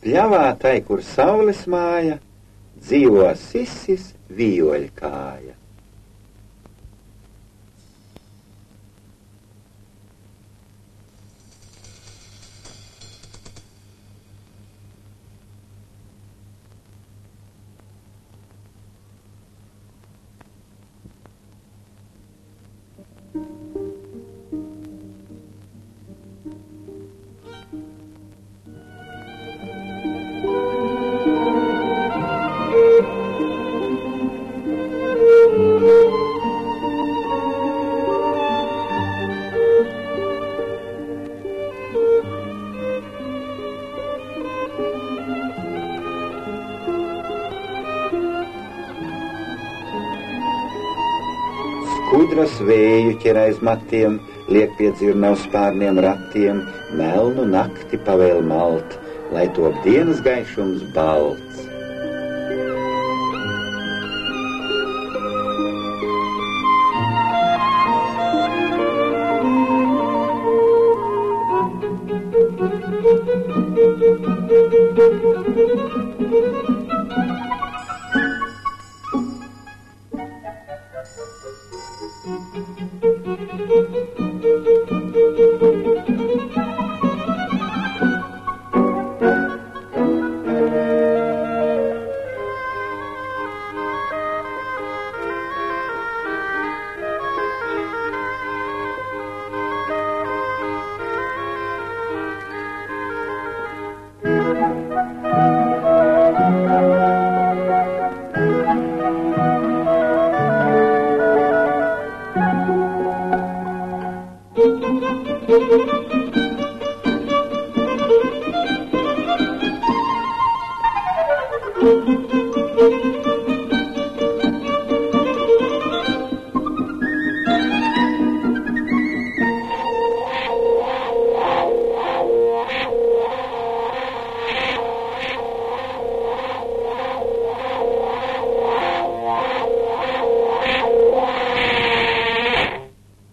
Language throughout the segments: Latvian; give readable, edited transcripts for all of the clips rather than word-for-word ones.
Pļavā tai, kur saules māja, dzīvo sisis vijoļkāja. Skudras vēju ķer aiz matiem, liek pie dzirnavu spārniem ratiem, melnu nakti pavēl malt, lai top dienas gaišums balts.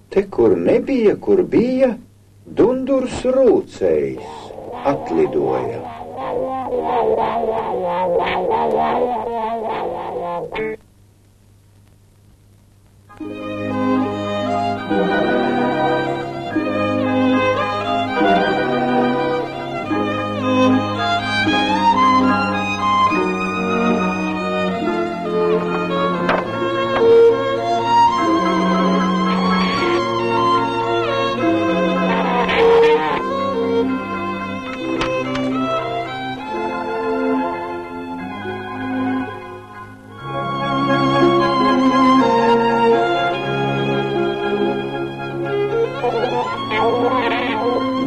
Te, kur nebija, kur bija, dundurs rūcējs atlidoja.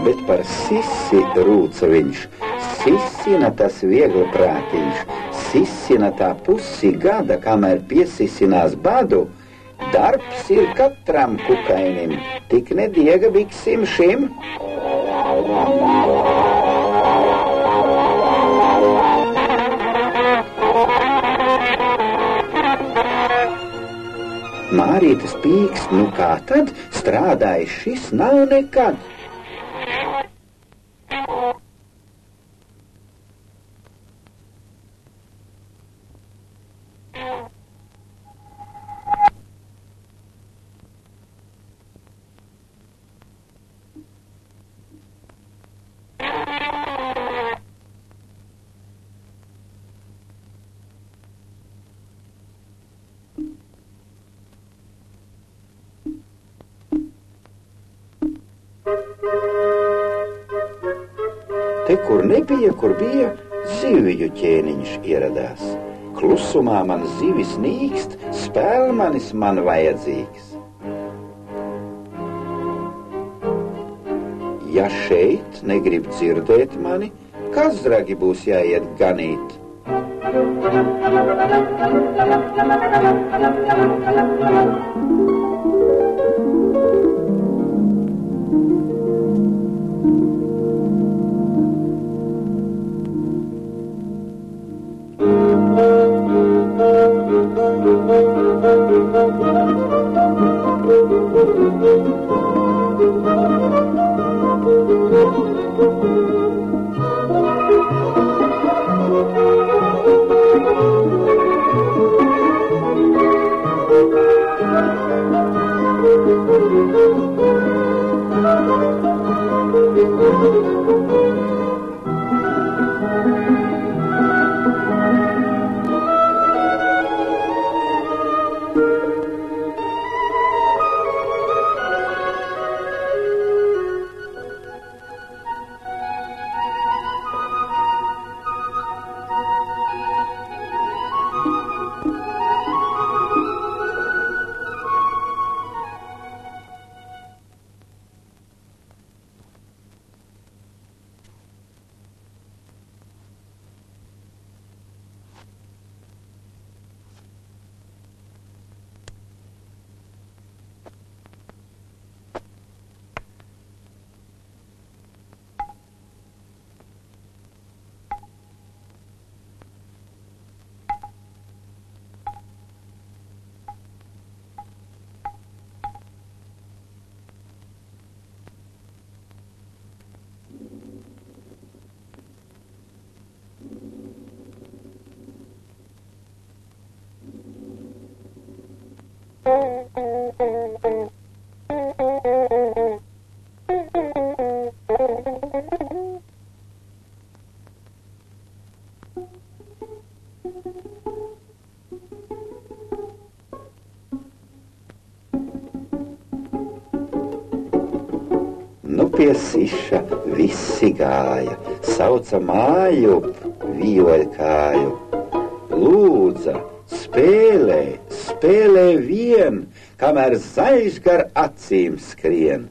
Bet par sisi rūca viņš, sisina tas viegli prātiņš, sisina tā pusi gada, kamēr piesisinās badu, darbs ir katram kukainim, tik nediega biksim šim. Mārītes pīkst, nu kā tad, strādājis šis nav nekad. Te, kur nebija, kur bija, zivju ķēniņš ieradās. Klusumā man zivis nīkst, spēlmanis man vajadzīgs. Ja šeit negrib dzirdēt mani, kazragi būs jāiet ganīt. Nu pie siša visi gāja, sauca māju vīoļkāju. Lūdza, spēlē, spēlē vien, kamēr zaļš gar acīm skrien.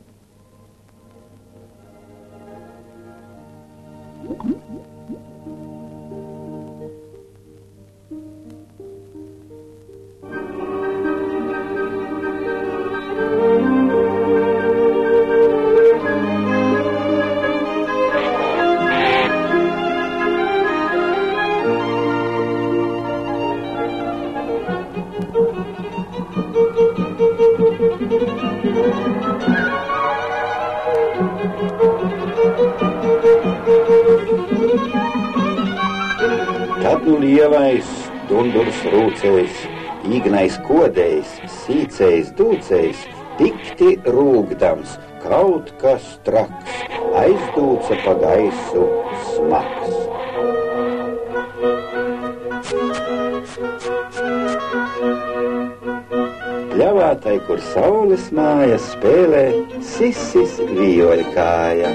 Tad nu lievais, dundurs rūcējs, īgnais kodējs, sīcējs dūcējs, dikti rūgdams, kaut kas traks, aizdūca pa gaisu smags. Pļavātai, kur saules māja spēlē, sisis vīoļkāja.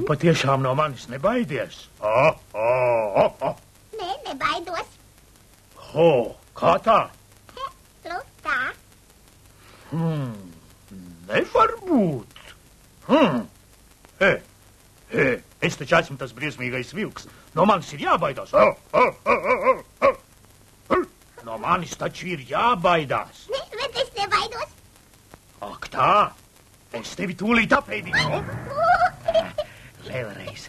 Patiešām no manis nebaidies? Nē, nebaidos. Kā tā? Lūk, tā. Nevar būt. Es taču esmu tas briesmīgais vilks. No manis ir jābaidās. No manis taču ir jābaidās. Nē, bet es nebaidos. Ak tā, es tevi tūlīt apēdīšu. Vēlreiz.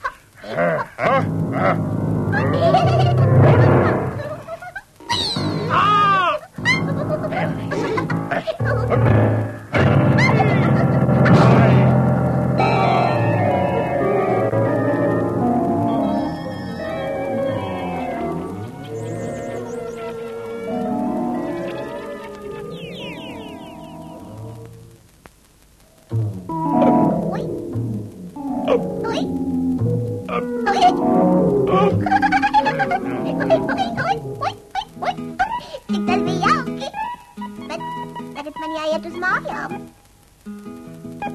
Cik tas bija jauki, bet tagad man jāiet uz mājām.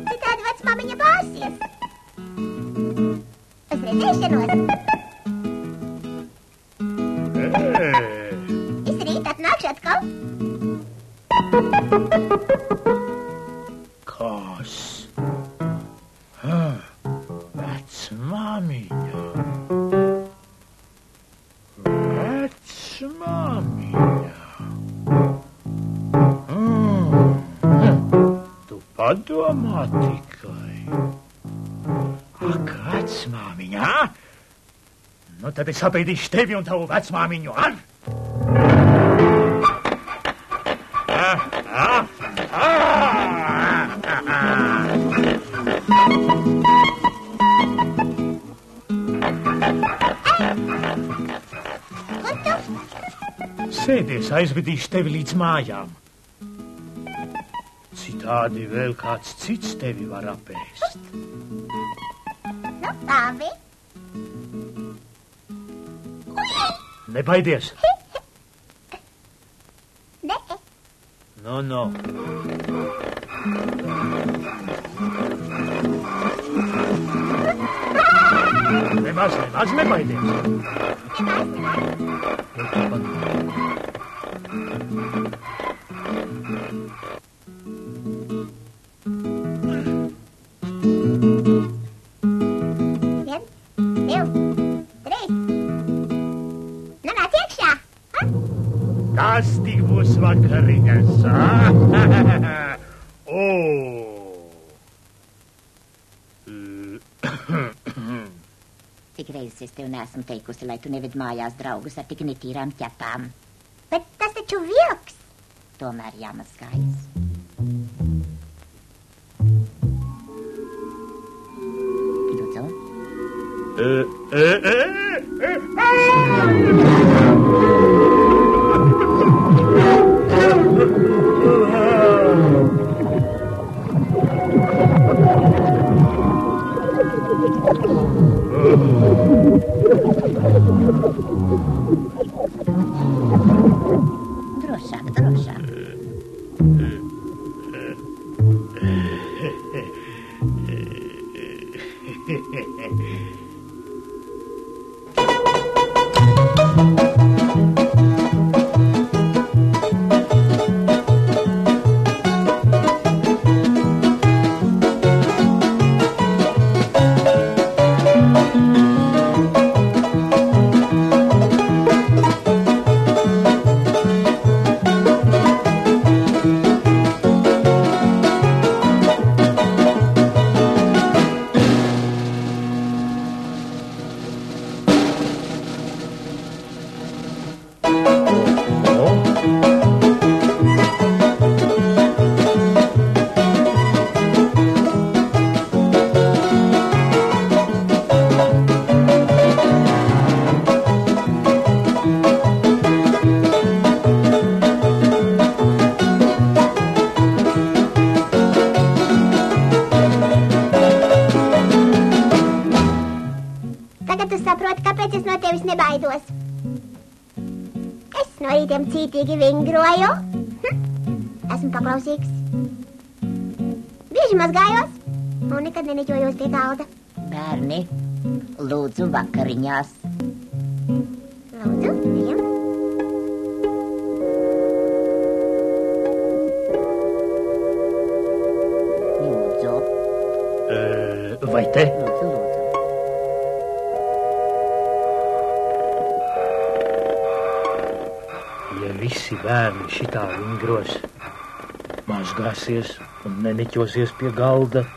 Citādi vecmāmiņa bāsies. Uz redzēšanos. Es rīt atnākšu atkal. Kas? Vecmāmiņa. Padomā tikai. Ak, vecmāmiņa! Nu, tad es apēdīšu tevi un tavu vecmāmiņu ar. Sēdies, aizvedīšu tevi līdz mājām. Citādi vēl kāds cits tevi var apēst. Nu, labi. Nebaidies. Nē. Nu. Nemaz nebaidies. Tas tik būs vakariņas. Cik reizes es tev neesmu teikusi, lai tu neved mājās draugus ar tik netīrām ķepām. Bet tas taču vilks. Tomēr jāmazgājas. Lūdzu. Drošāk. Kāpēc es no tevis nebaidos? Es no rītiem cītīgi vingroju. Esmu paklausīgs. Bieži mazgājos un nekad neneķojos pie galda. Bērni, lūdzu vakariņās. Lūdzu, ejam. Lūdzu. Vai te? Lūdzu. Visi bērni šitā vingros, mazgāsies un neneķosies pie galda.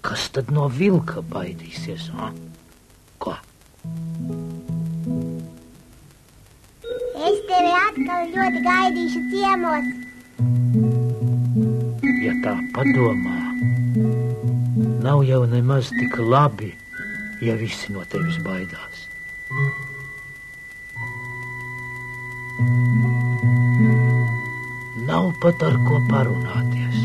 Kas tad no vilka baidīsies, ha? Ko? Es tevi atkal ļoti gaidīšu ciemos. Ja tā padomā, nav jau nemaz tik labi, ja visi no tevis baidās. Nav pat ar ko parunāties.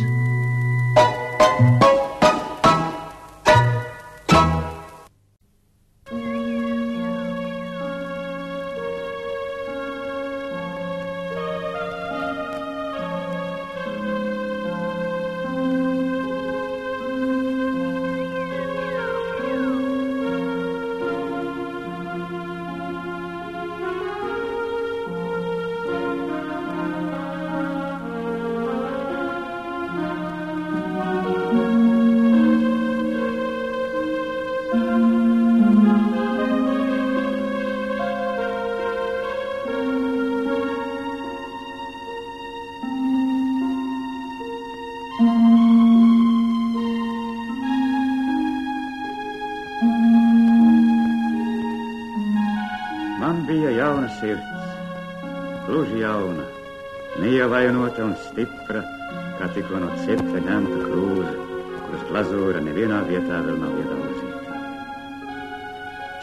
Man bija jauna sirds, gluži jauna, neievainota un stipra, kā tikko no cirta ņemta krūze, kuras glazūra nevienā vietā vēl nav iedauzīta.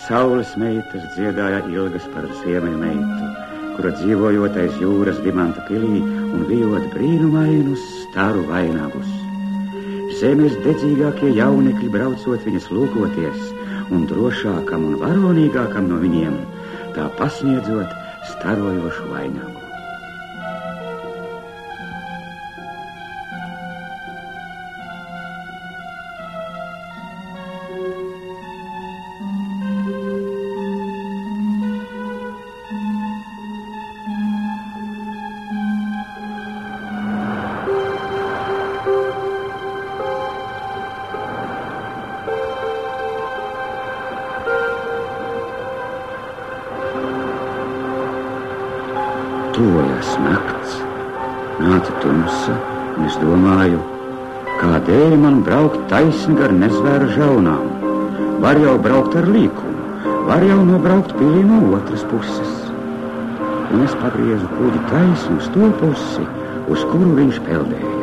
Saules meitas dziedāja ilgas par ziemeļu meitu, kura dzīvojot aiz jūras dimanta pilī un vijot brīnumainus staru vainagus. Zemes dedzīgākie jaunekļi braucot viņas lūkoties, un drošākam un varonīgākam no viņiem tā pasniedzot starojošu vainagu. Tuvojās nakts, nāca tumsa, un es domāju, kādēļ man braukt taisni gar nezvēru žaunām. Var jau braukt ar līkumu, var jau nobraukt pilī no otras puses. Un es pagriezu kuģi taisni uz to pusi, uz kuru viņš peldēja.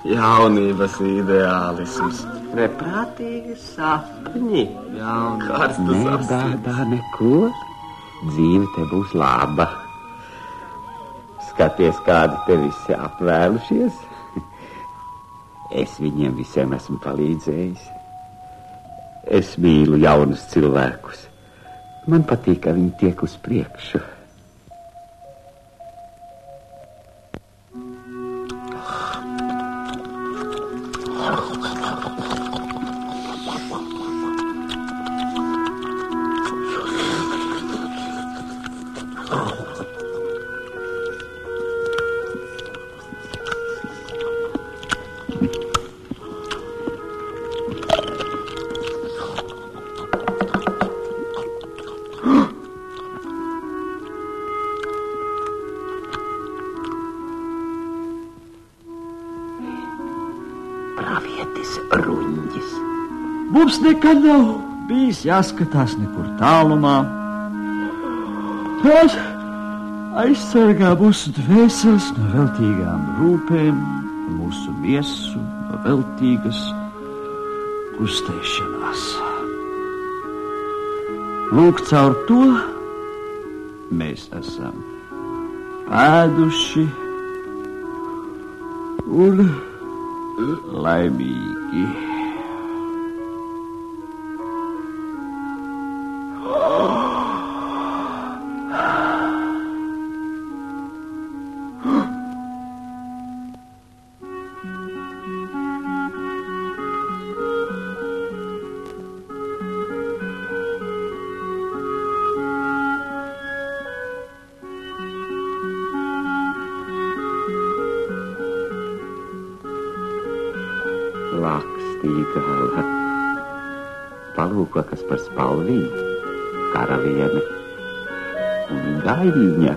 Jaunības ideālisms. Neprātīgi sapņi. Karsta sapņi. Nebādā neko. Dzīve te būs laba. Skaties, kādi te visi apvēlušies. Es viņiem visiem esmu palīdzējis. Es mīlu jaunus cilvēkus. Man patīk, ka viņi tiek uz priekšu. Mums nekad nav bijis jāskatās nekur tālumā. Tas aizsargā mūsu dvēseles no veltīgām rūpēm, mūsu miesu no veltīgas kustēšanās. Lūk, caur to mēs esam pēduši un laimīgi. Lakstīgala, palūko, kas par spalviņu, karaliene un daiņa.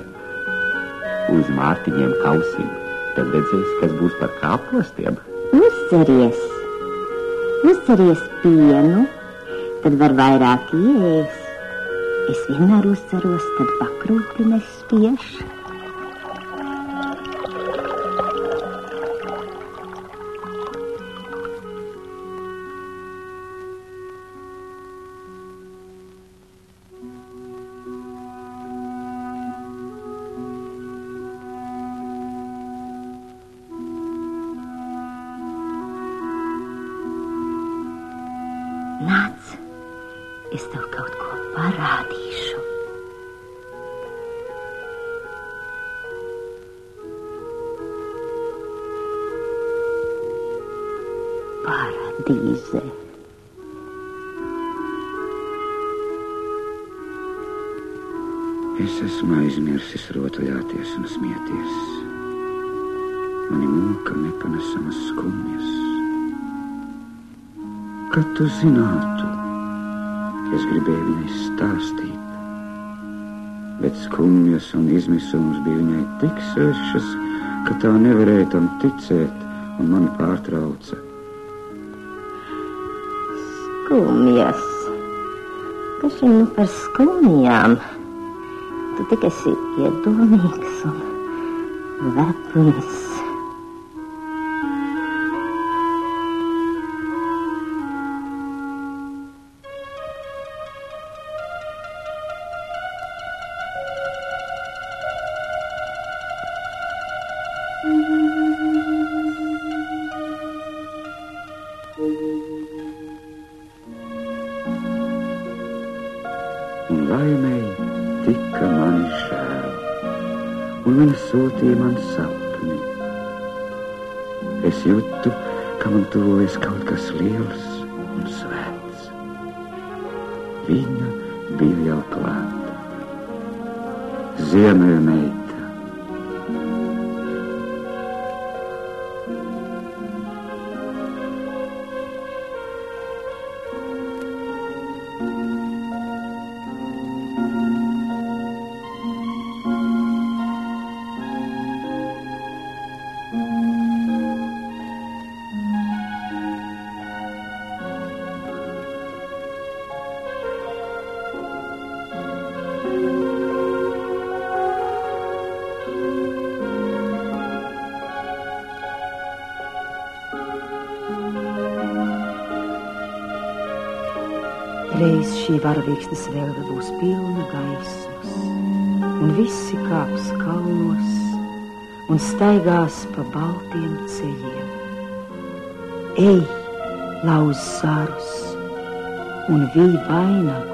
uz Mārtiņiem ausīm. Tad redzēs, kas būs par kāpostiem. Uzceries pienu, tad var vairāk ēst. Es vienmēr uzceros, tad pakrūkli nespiešu. Nāc, es tev kaut ko parādīšu. Paradīze. Es esmu aizmirsis rotaļāties un smieties. Mani moka nepanesamas skumjas. Kad tu zinātu, es gribēju viņai stāstīt, bet skumjas un izmisums bija viņai tik svešas, ka tā nevarēja tam ticēt un mani pārtrauca. Skumjas? Kas nu par skumjām? Tu tik esi iedomīgs un lepns. Un laimēji tika mani žēl, un viņa sūtīja man sapni. Es jūtu, ka man tuvojas kaut kas liels un svēts. Viņa bija jau klāta. Ziemeļmeita. Reiz šī varavīksnes vēlve būs pilna gaismas, un visi kāps kalnos un staigās pa baltiem ceļiem. Ej, lauz zarus un vij vainagus.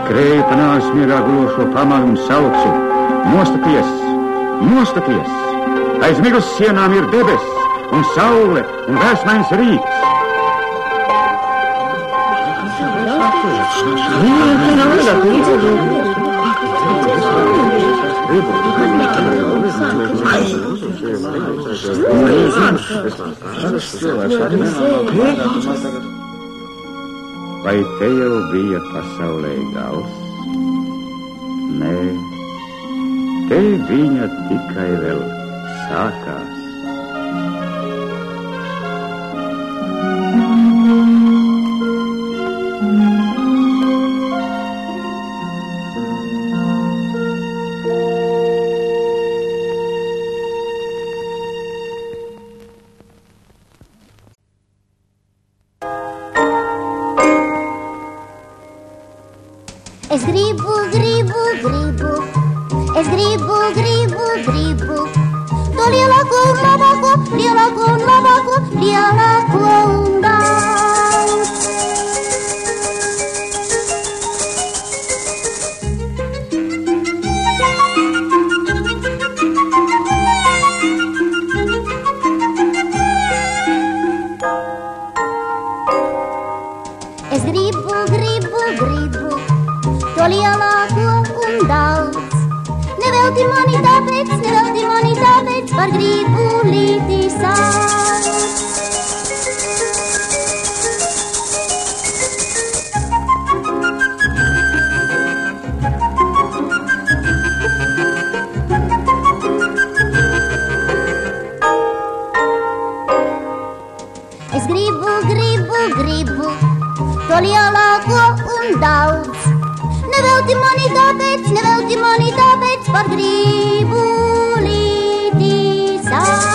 Skrēju pa nāsmierā gulošo pamanu un saucu: Mostaties! Mostaties! Aiz migus sienām ir debes un saule un vēsmains rīts. Vai te jau bija pasaulē gals? Nē, te viņa tikai vēl sākās. Es gribu, to lielāko un labāko, lielāko un daudz. Es gribu, to lielāko Nevelti mani tāpēc, par gribu līti sauc. Es gribu, to lielāko un daudz. Nevelti mani tāpēc, par gribu līti sauc.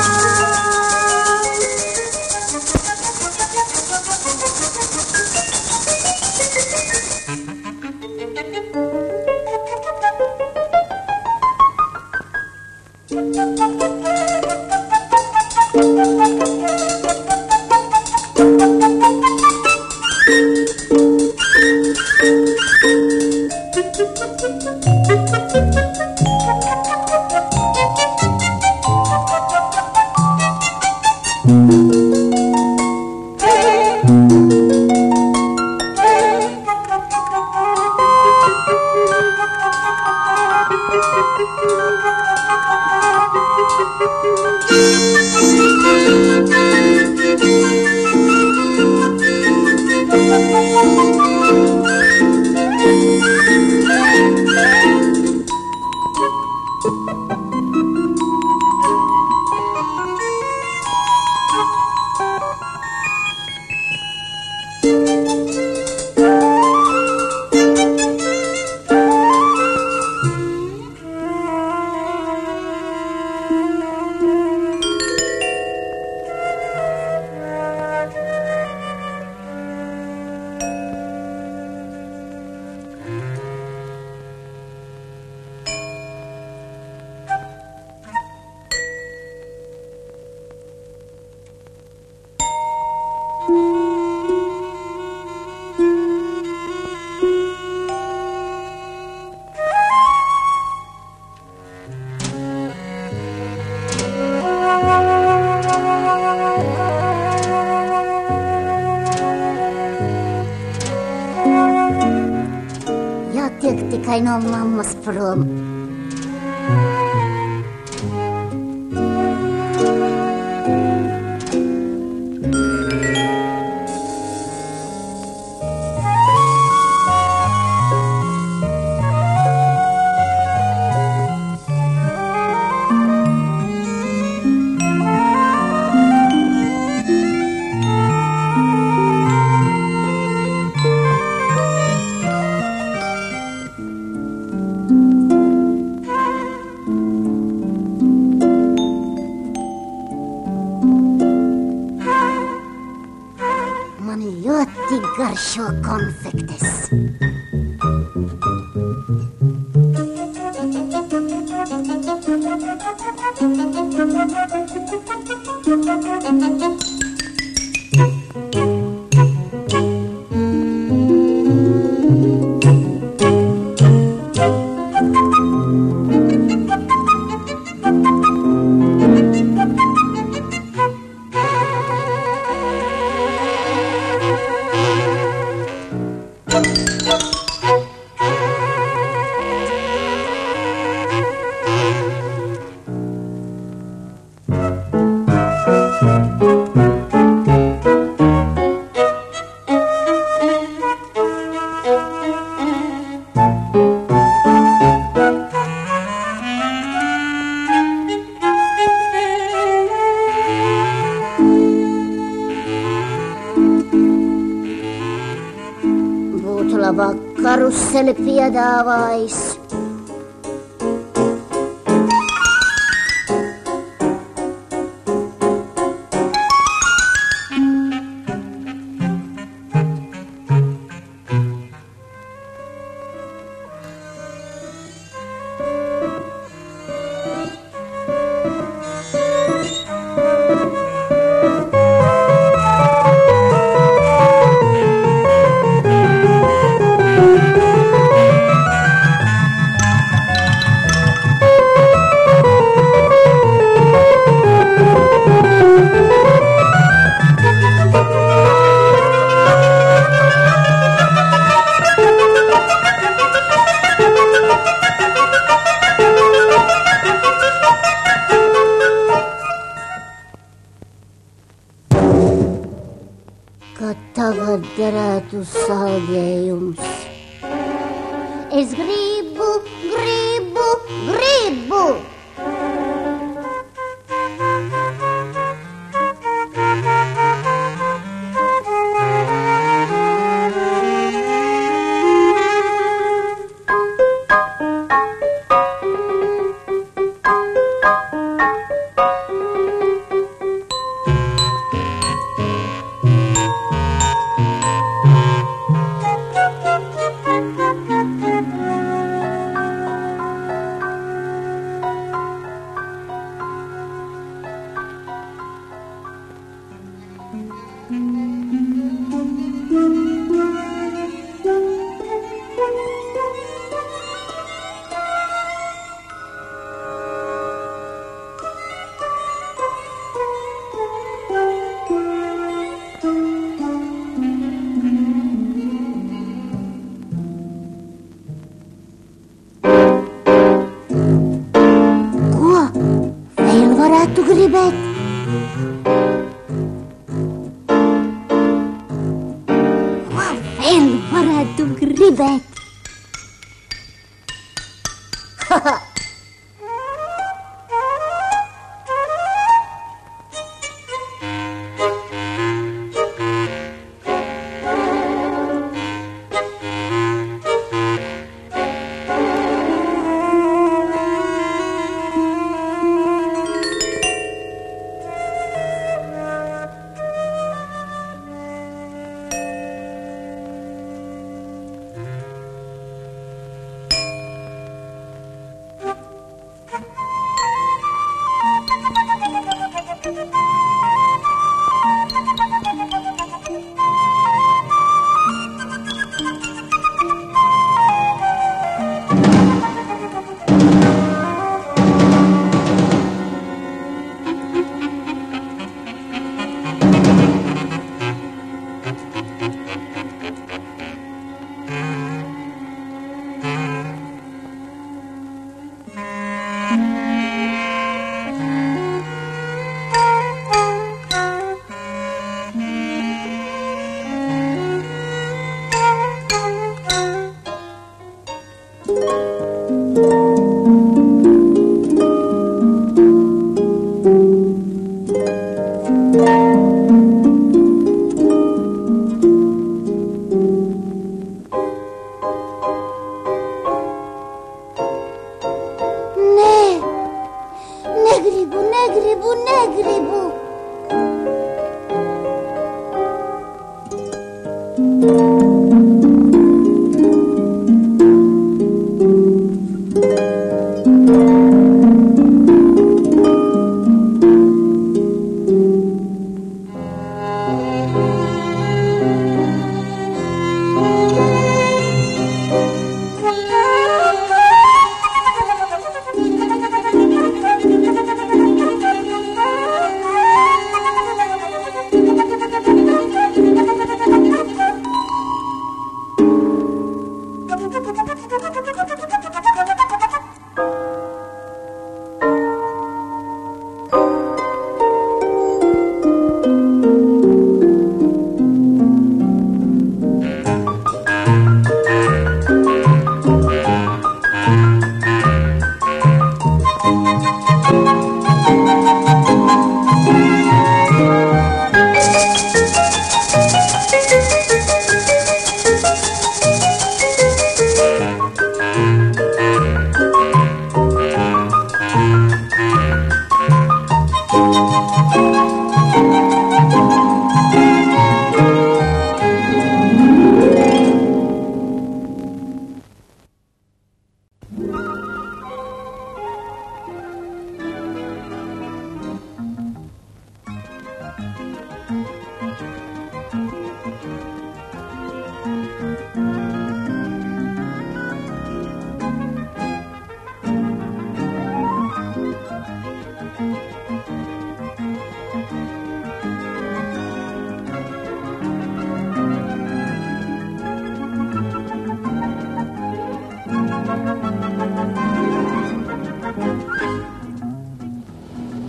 Tikai no mammas prom. Garšo konfektes. Karuseli piedāvājis. kad derētu saldējums. Es gribu.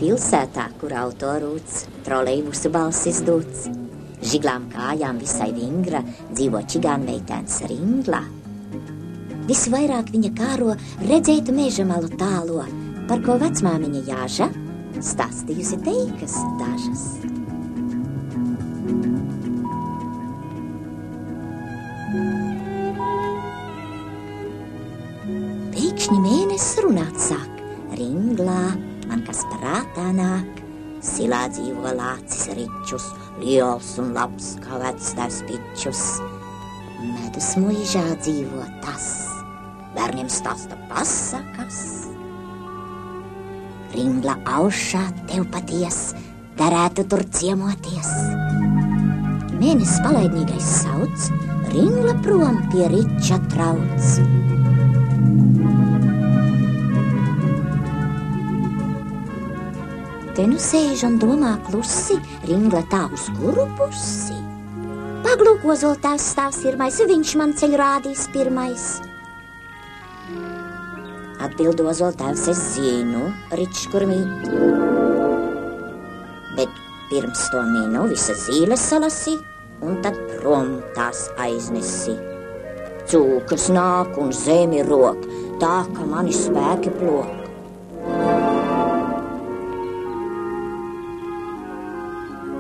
Pilsētā, kur autorūts, trolejbusu balsis dots, Žiglām kājām visai vingra dzīvo čigānmeitēns Ringla. Visvairāk viņa kāro redzētu meža malu tālo, par ko vecmāmiņa Jāža stāstījusi teikas dažas. Pēkšņi mēnesis runāt sāk. Ringlā man kas prātā nāk. Silā dzīvo lācis ričus, liels un labs kā vectēvs pičus. Medus muižā dzīvo tas, bērniem stāsta pasakas. Ringla aušā tev paties, derētu tur ciemoties. Mēnesis palaidnīgais sauc, Ringla prom pie riča trauc. Te nu sēž un domā klusi, Ringla tā uz kuru pusi. Paglūk, ozoltēvs stāvs irmais, viņš man ceļu rādīs pirmais. Atbild ozoltēvs, es zinu, ričs, kur mīt. Bet pirms to minu visas zīles salasi, un tad prom tās aiznesi. Cūkas nāk un zemi rok, tā, ka mani spēki plok.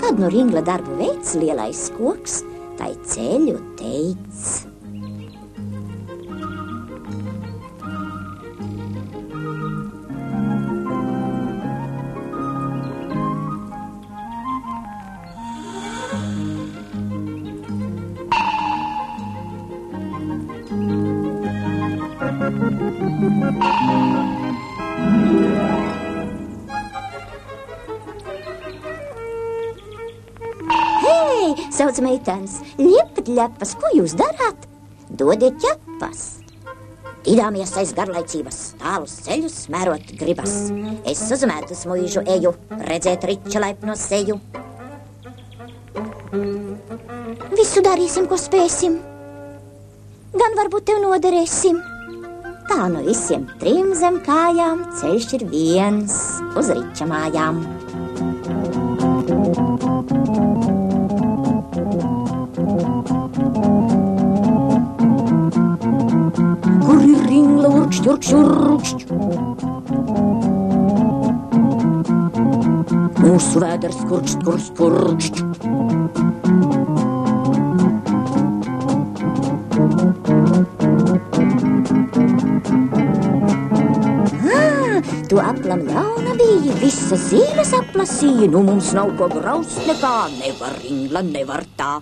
Kad nu Ringla darbu veids lielais koks, tai ceļu teic. Sauc meitenes, ļepat ļepas, ko jūs darāt? Dodiet ķepas. Tīdāmies aiz garlaicības, tālus ceļus smērot gribas. Es uz medus muižu eju, redzēt riča laipno seju. Visu darīsim, ko spēsim. Gan varbūt tev noderēsim. Tā nu visiem trim zem kājām ceļš ir viens uz riča mājām. Kur ir Ringla, urkšķ, urkšķ, urkšķ? Mūsu vēders kurkšķ, kurkšķ, kurkšķ. Tu aplam ļauna bija, visas zīles aplasīja, nu mums nav ko graust nekā, nevar Ringla, nevar tā.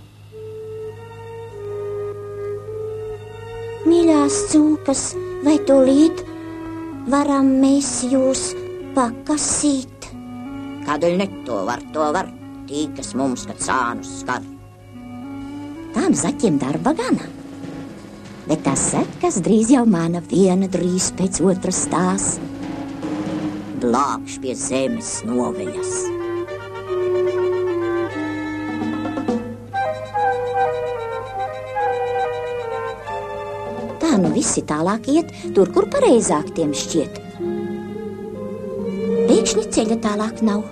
Mīļās cūkas, vai tūlīt varam mēs jūs pakasīt? Kādēļ ne to var, tīkas mums, kad sānus skar. Tām zaķiem darba gana, bet tās setkas drīz jau mana, viena drīz pēc otras tās. Blākš pie zemes noveļas. Tā nu visi tālāk iet, tur, kur pareizāk tiem šķiet. Pēkšņi ceļa tālāk nav.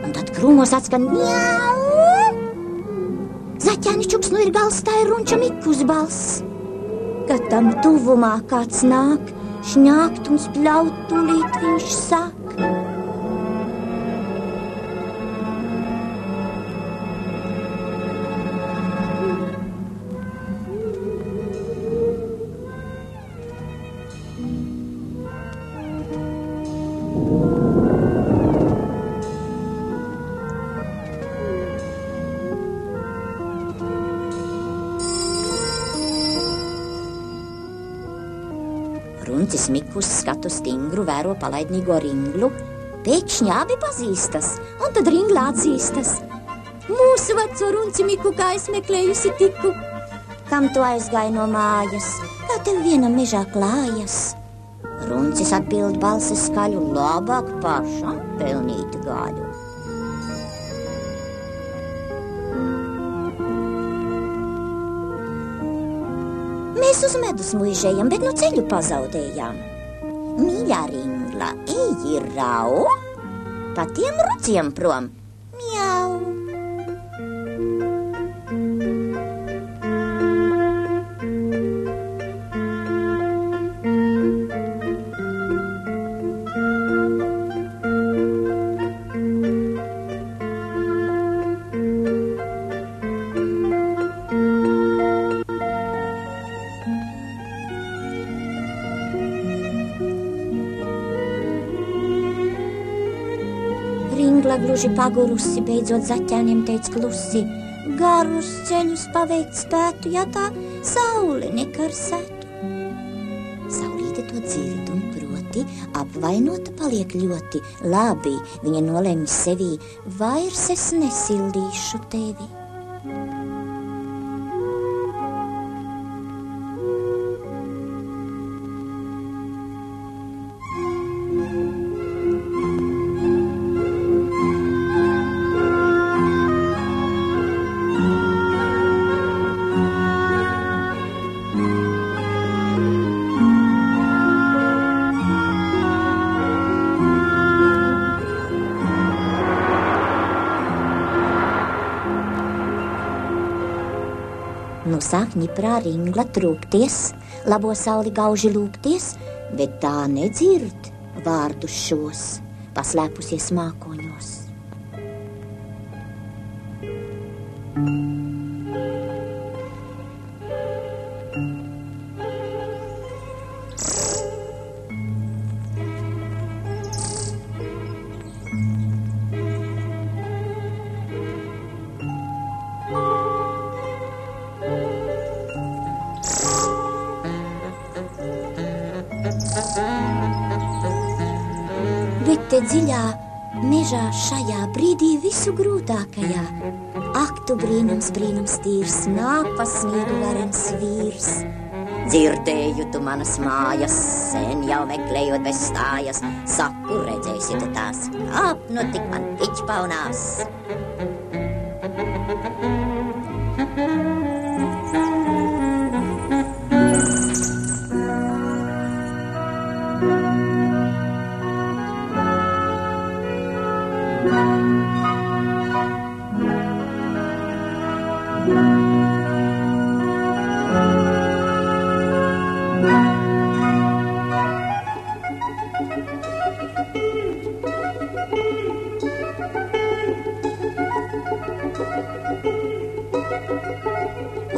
Un tad krūmos atskan ņau! Zaķēni čuks nu ir gals, tā ir runča Mikus balss. Kad tam tuvumā kāds nāk, šņākt un spļaut, tūlīt viņš sāk. Runcis Mikus skatu stingru vēro palaidnīgo Ringlu. Pēkšņi abi pazīstas, un tad Ringla atzīstas. Mūsu veco Runci Miku, kā es meklējusi tiku. Kam tu aizgāji no mājas? Kā tev vienam mežā klājas? Runcis atbild balsi skaļu, labāk pašam pelnīt gaļu. Mēs uz medus muižējam, bet nu ceļu pazaudējām. Mīļā Ringla, eji rau, kā tiem rudziem prom. Mjau! Ringla gluži pagurusi, beidzot zaķēniem teica klusi: garus ceļus paveikt spētu, ja tā saule nekarsētu. Saulīte to dzird un proti apvainota paliek ļoti labi. Viņa nolemj sevī: vairs es nesildīšu tevi. Nu sāk ņiprā Ringla trūkties, labo sauli gauži lūgties, bet tā nedzird vārdus šos, paslēpusies mākoņos. Bet te dziļā mežā šajā brīdī visu grūtākajā. Ak, tu brīnums, brīnums tīrs, nāk pa sniegu varens vīrs. Dzirdēju tu manas mājas, sen jau meklējot bez stājas. Saku, redzēsi tu tās, ap nu tik man piķpaunās.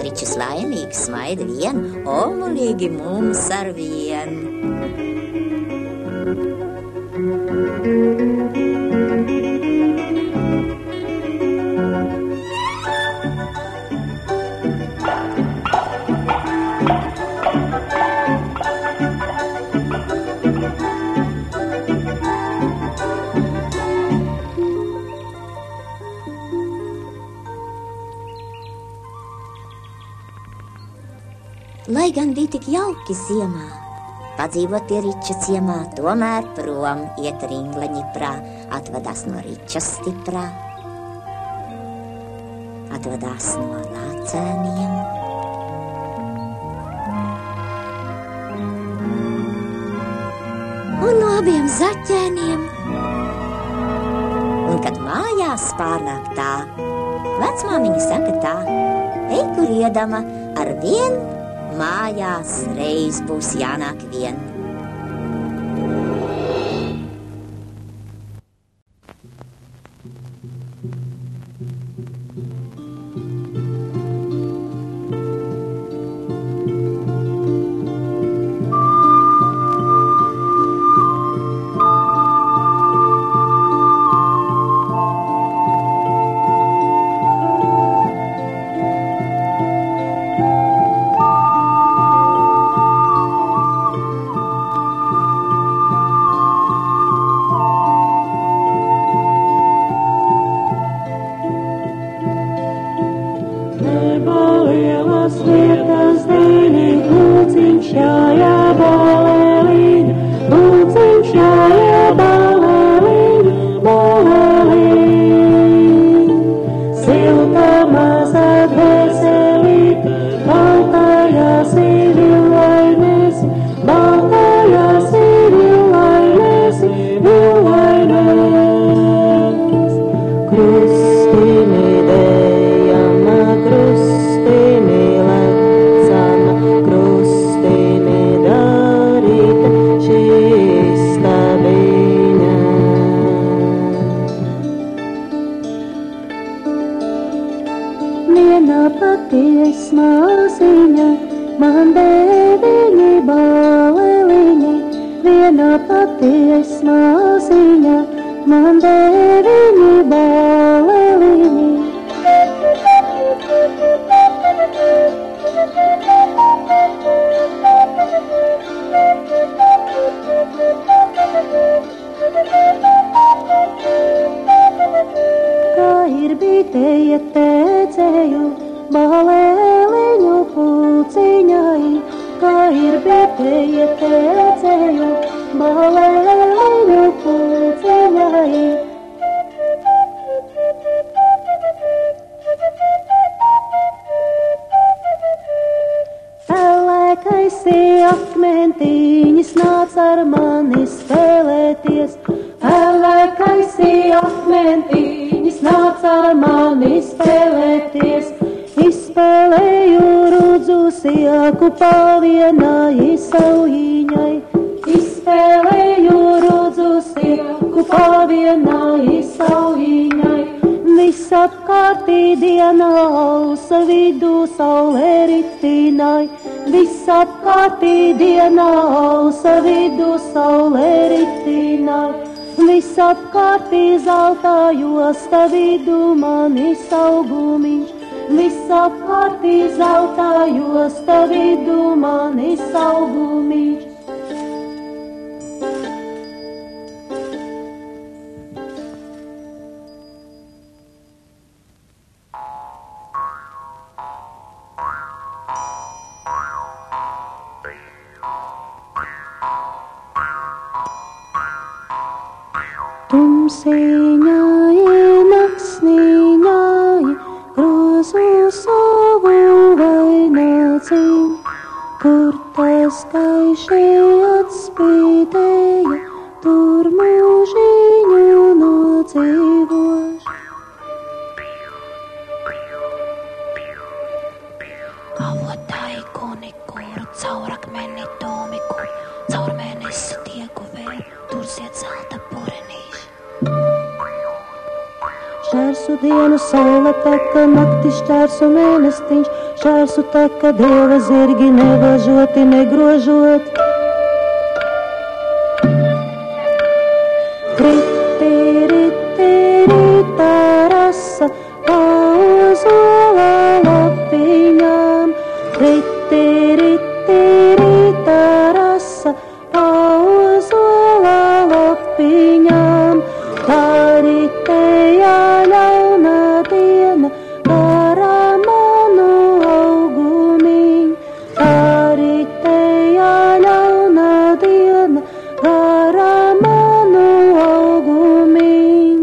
Ričs laimīgs smaida vien, omulīgi mums ar vien. Lai gan bija tik jauki ziemā, padzīvot pie Riča ciemā, tomēr prom iet Ringla ņiprā, atvadās no Riča stiprā, atvadās no lācēniem. Un no abiem zaķēniem. Un kad mājās pārnāk tā, vecmāmiņa saka tā: ej, kur iedama, ar vien mājās reiz būs jānāk vien. paties māsiņa, man deviņi baleliņi. Kā ir bitēja tēcēju, baleliņu pulciņai, kā ir bitēja tēcēju, baleliņu pulciņai. Pelēkaisi akmentiņas nāc ar mani spēlēties, pelēkaisi akmentiņas nāc ar mani spēlēties. Izspēlēju rudzu sieku pavienai saujiņai, izspēlēju rudzu sieku pavienai saujiņai. Visapkārtī diena ausa vidū saulē ritinai, visapkārtī diena ausa vidū saulē ritinai. Visapkārtī zelta josta vidū manis augumiņš, visapkārtī zelta josta vidū manis augumiņš. Tumsiņai, naksniņai, grozu savu vaināciņ, kur tas gaiši atspīdēja, tur mūžiņu nodzīvoš. Avotai kuni, kuru caur akmeni domiku, caur mēnesi tieku vēl, tur ziet zelta purenīši. Šķērsu dienu saule teka, naktis šķērsu mēnestiņš, šķērsu teka dieva zirgi nevažoti, negrožoti. Riti, riti, rita rasa, pauzola lapiņām. Riti, riti, rita rasa, pauzola lapiņām. Tā ritēja ļauna diena, garā manu augumiņ. Tā ritēja ļauna diena, garā manu augumiņ.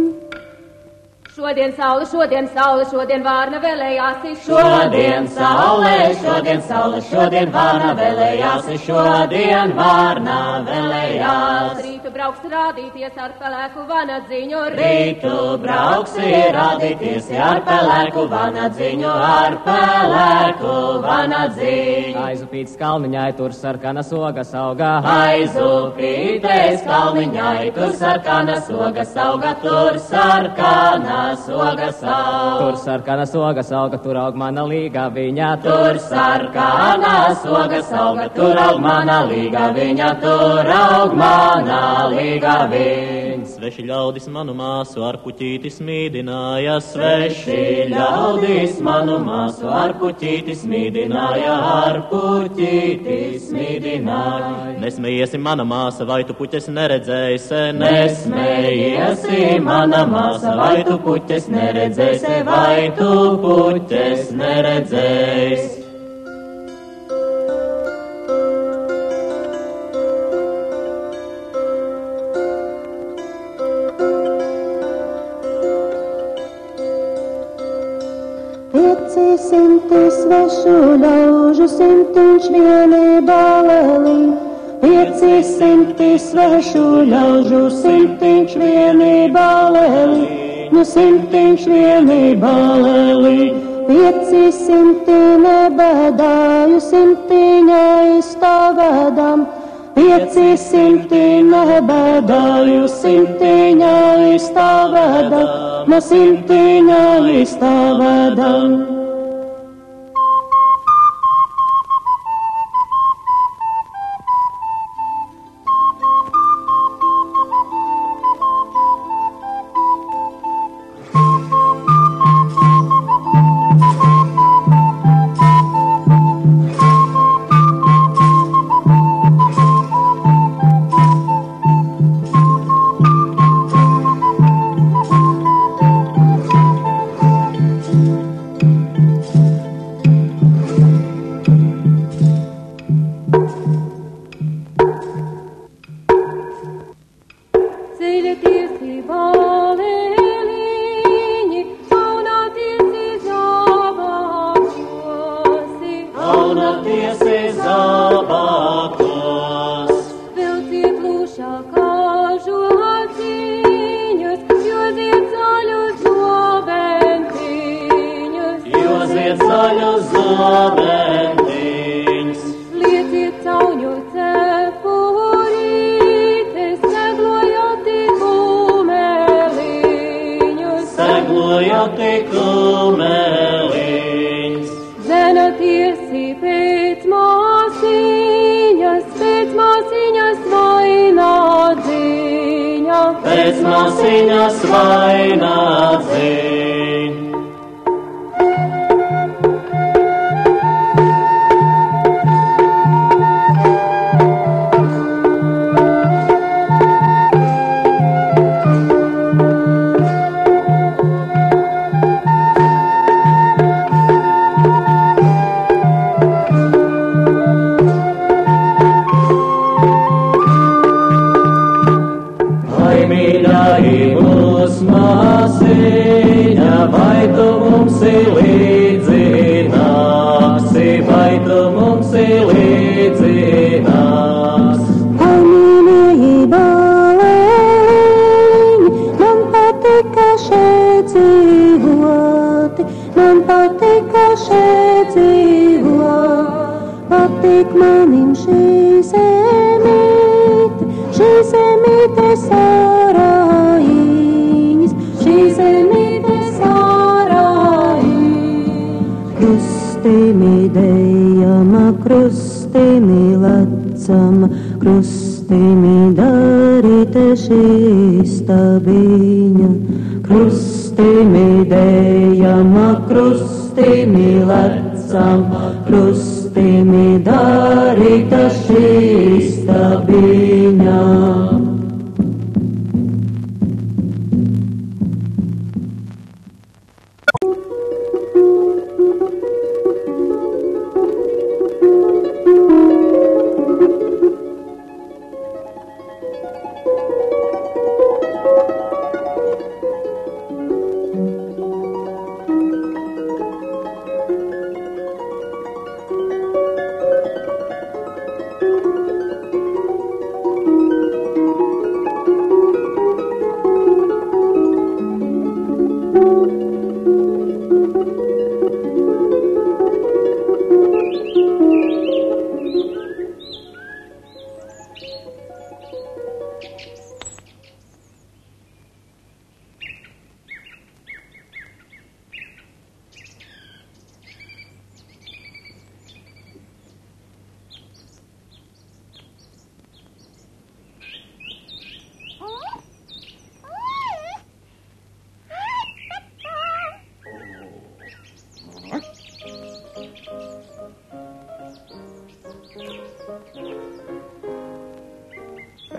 Šodien saule, šodien saule, šodien vārna vēlējās. Šodien saule, šodien saule, šodien vārna vēlējās. Šodien vārna vēlējās. Rītu brauks rādīties ar pelēku vanadziņu. Rītu brauksi rādīties ar pelēku vanadziņu, ar pelēku vanadziņu. Aizupīts kalniņai, tur sarkanas ogas augā. Aizupītais kalniņai, tur sarkanas ogas auga, tur sarkanas ogas auga. Tur sarkanas ogas auga, tur aug mana līga viņa. Tur sarkanas ogas auga, tur aug mana līga viņa, tur aug mana līga viņa. Sveši ļaudis manu māsu ar puķīti smīdināja, sveši ļaudis manu māsu ar puķīti smīdināja, ar puķīti smīdināja. Nesmējiesi mana māsa, vai tu puķes neredzēsi? Nesmējiesi mana māsa, vai tu puķes neredzēsi, vai tu puķes neredzēsi. Simti svešu ļaužu, simtiņš vieni baleliņ. 500 svešu ļaužu, simtiņš vieni baleliņ. Nu simtiņš vieni baleliņ. 500 nebēdāju, simtiņā izstāvēdam. 500 nebēdāju, simtiņā izstāvēdam. No simtiņā izstāvēdam. te kumeliņš. Zena tiesi pēc māsiņas vainādziņa. Pēc māsiņas vainādziņa. Vai tu mums līdzi nāksi, vai tu mums līdzi nāks? Ai, mīļie bāliņi, man patika šeit dzīvot, man patika šeit dzīvot. Patik manim šī zemīte sārājiņas, šī zemīte krustimi dejama, krustimi lecama, krustimi darīte šī stabiņa. Krustimi dejama, krustimi lecama, krustimi darīte šī stabiņa.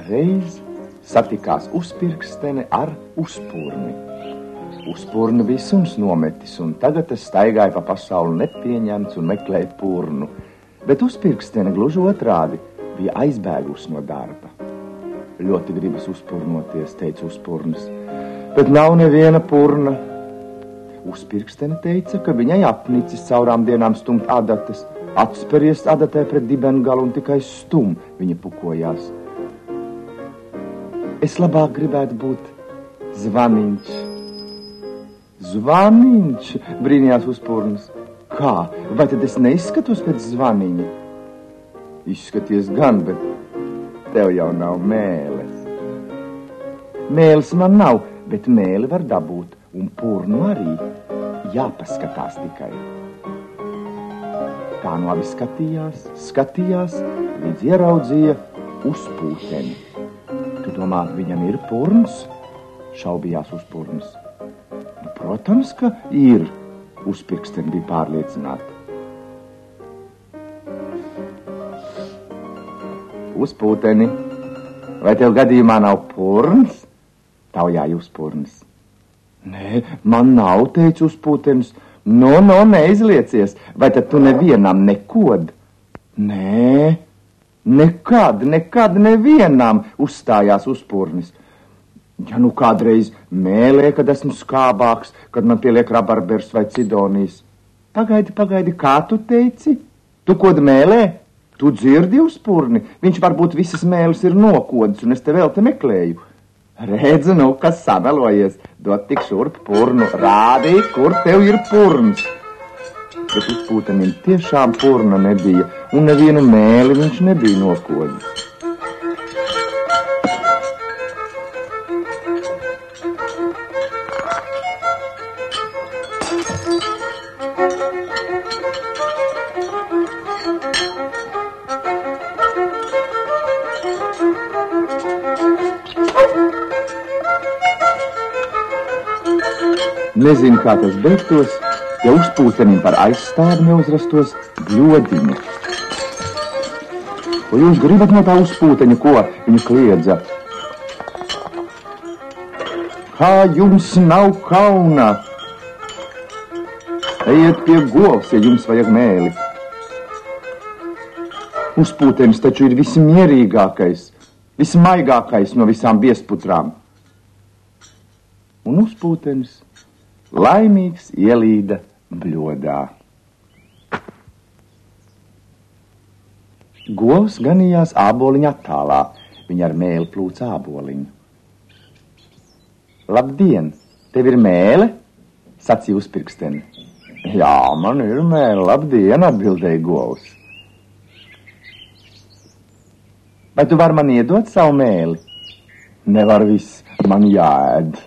Reiz satikās uzpirkstene ar uzpurni. Uzpurni bija suns nometis, un tagad es staigāju pa pasauli nepieņemts un meklēju purnu. Bet uzpirkstene gluži otrādi bija aizbēgusi no darba. Ļoti gribas uzpurnoties, teica uzpurnis, bet nav neviena purna. Uzpirkstene teica, ka viņai apnicis caurām dienām stumt adates, atsperies adatē pret dibengalu un tikai stum viņa pukojās. Es labāk gribētu būt zvaniņš. Zvaniņš, brīnījās uzpurnis. Kā? Vai tad es neizskatos pēc zvaniņa? Izskaties gan, bet tev jau nav mēles. Mēles man nav, bet mēli var dabūt, un purnu arī. Jāpaskatās tikai. Tā nu abi skatījās, līdz ieraudzīja uzpūteni. Tu domā, viņam ir purns? Šaubījās uzpurns. Protams, ka ir. Uzpirksteni bija pārliecināta. Uzpūteni, vai tev gadījumā nav purns? Taujāja uzpurns. Nē, man nav, teica uzpūtenis. No, neizliecies. Vai tad tu nevienam nekod? Nē, nekad nevienam, uzstājās uzpurnis. Ja nu kādreiz mēlē, kad esmu skābāks, kad man pieliek rabarbers vai cidonijas. Pagaidi, kā tu teici? Tu kod mēlē? Tu dzirdi uzpurni? Viņš varbūt visas mēles ir nokodis, un es te vēl te meklēju. Redzu, nu, kas samelojies. Dot tik šurp purnu, rādīja, kur tev ir purns. Bet uzpūtenim tiešām purna nebija, un nevienu mēli viņš nebija nokodis. Nezinu, kā tas beigtos, ja uzpūtenim par aizstāvi neuzrastos bļodiņa. Ko jūs gribat no tā uzpūteņa, ko viņa kliedza? Kā jums nav kauna? Ejiet pie govs, ja jums vajag mēli. Uzpūtenis taču ir vismierīgākais, vismaigākais no visām viesputrām. Un uzpūtenis laimīgs ielīda bļodā. Govs ganījās āboliņa attālā. Viņa ar mēli plūca āboliņu. Labdien, tev ir mēle? Sacīja uzpirksteni. Jā, man ir mēle, labdien, atbildēja govs. Vai tu vari man iedot savu mēli? Nevar viss, man jāēd.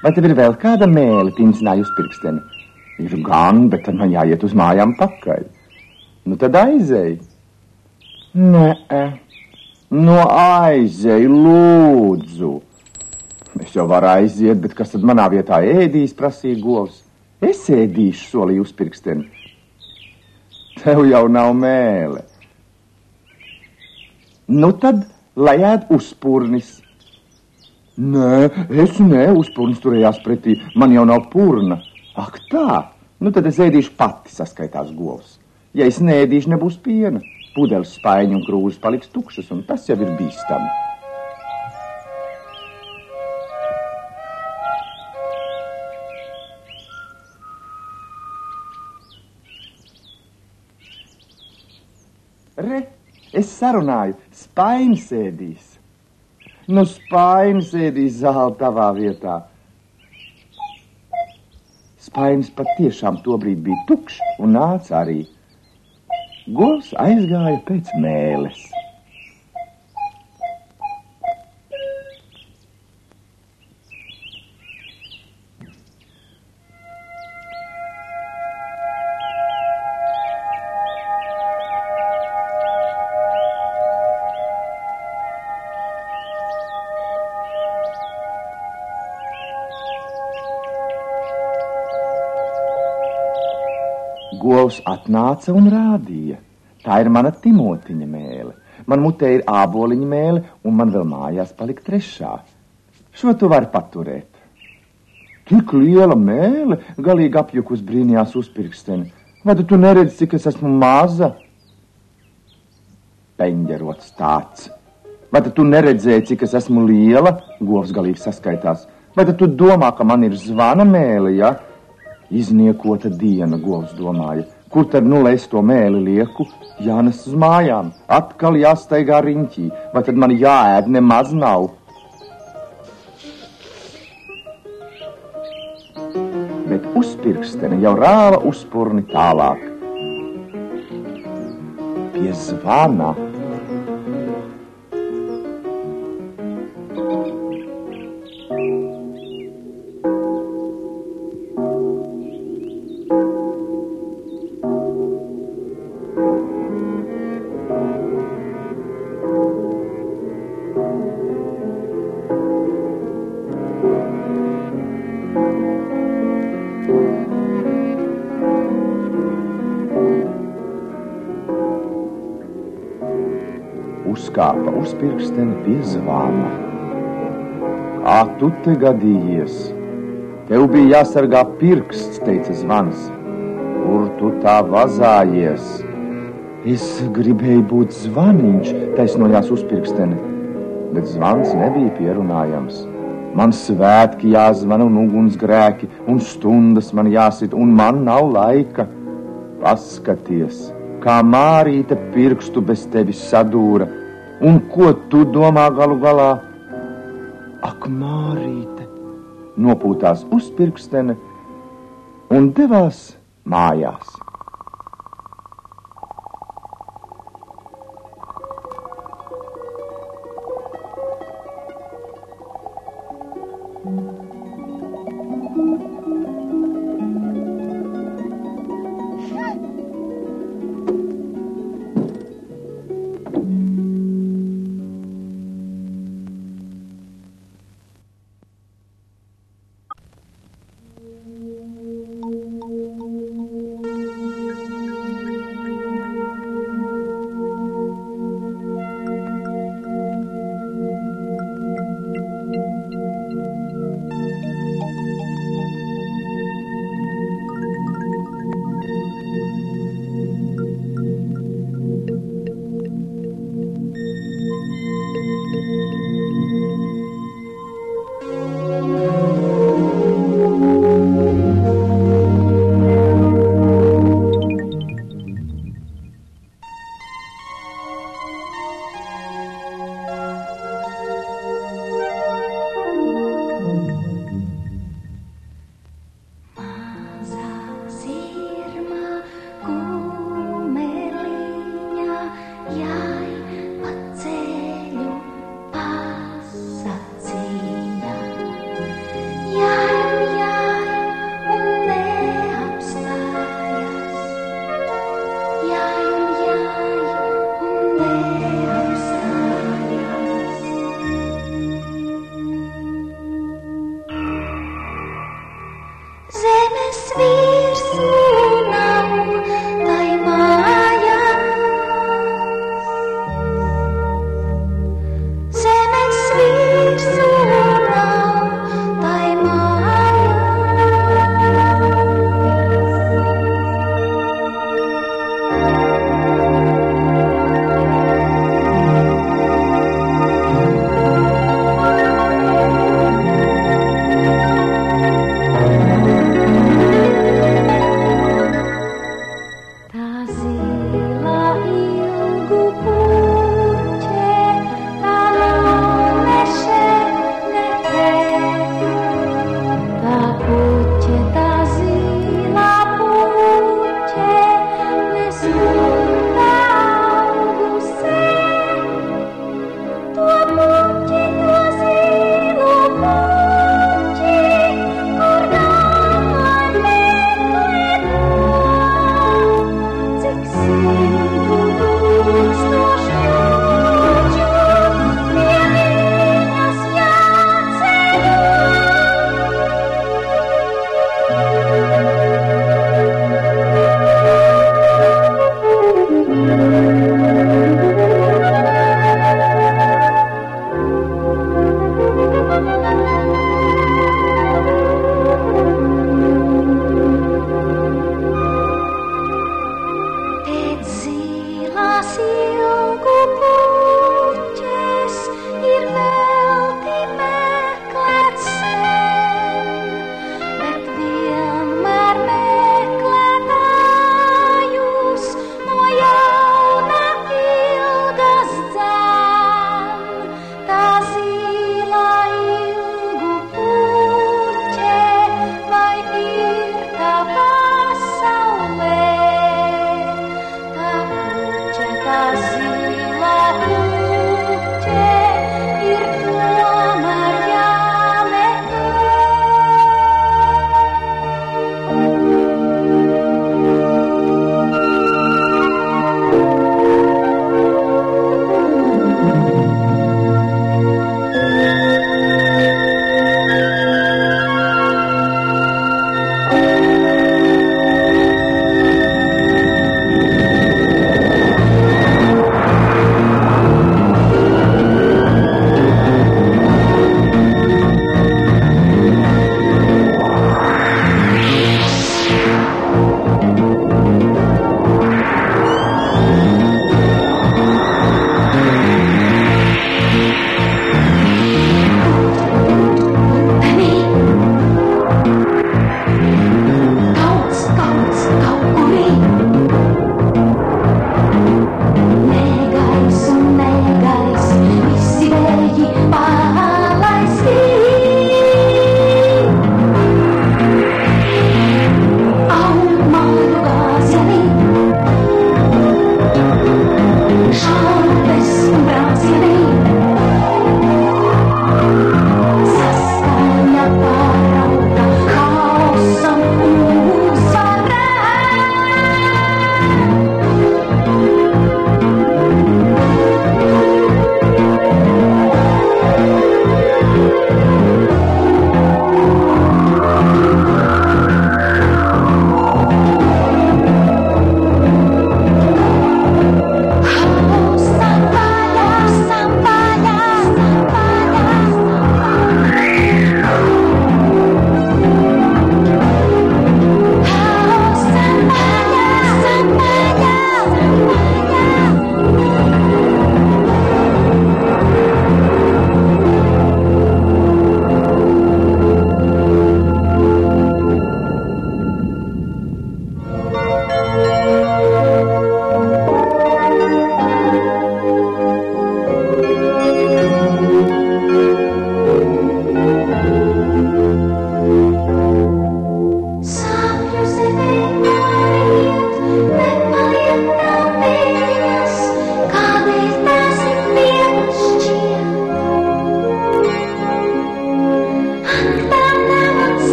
Vai tev ir vēl kāda mēle, pincināja uzpirksteni? Ir gan, bet tad man jāiet uz mājām pakaļ. Nu tad aizēj. Nē, no aizēj, lūdzu. Es jau varu aiziet, bet kas tad manā vietā ēdīs, prasīja govs. Es ēdīšu, solīja uzpirksteni. Tev jau nav mēle. Nu tad, lai ēd uzpurnis. Nē, uzpurnis turējās pretī, man jau nav purna. Ak tā, nu tad es ēdīšu pati, saskaitās govs. Ja es neēdīšu, nebūs piena. Pudeles, spaiņi un krūzes paliks tukšas, un tas jau ir bīstami. Re, es sarunāju, spainis ēdīs. Nu, spainis ēdīs zāli tavā vietā. Spainis patiešām tobrīd bija tukšs un nāca arī. Govs aizgāja pēc mēles. Govs atnāca un rādīja. Tā ir mana Timotiņa mēle. Man mutē ir āboliņa mēle, un man vēl mājās palika trešā. Šo tu vari paturēt. Tik liela mēle, galīgi apjukus brīnījās uzpirksteni. Vai tu neredzi, cik es esmu maza? Peņģerots tāds. Vai tu neredzēji, cik es esmu liela? Govs galīgi saskaitās. Vai tu domā, ka man ir zvana mēle, ja? Izniekota diena, govs domāja. Kur tad nu lai es to mēli lieku? Jānes uz mājām. Atkal jāstaigā riņķī. Vai tad man jāēd nemaz nav? Bet uzpirkstene jau rāva uzpurni tālāk. Pie zvana. Uzkāpa uzpirksteni pie zvana. Kā tu te gadījies? Tev bija jāsargā pirksts, teica zvans. Kur tu tā vazājies? Es gribēju būt zvaniņš, taisnojās uzpirksteni, bet zvans nebija pierunājams. Man svētki jāzvana un ugunsgrēki, un stundas man jāsit, un man nav laika. Paskaties, kā Mārīte pirkstu bez tevis sadūra. Un ko tu domā galu galā? Ak, Mārīte, nopūtās uzpirkstene un devās mājās.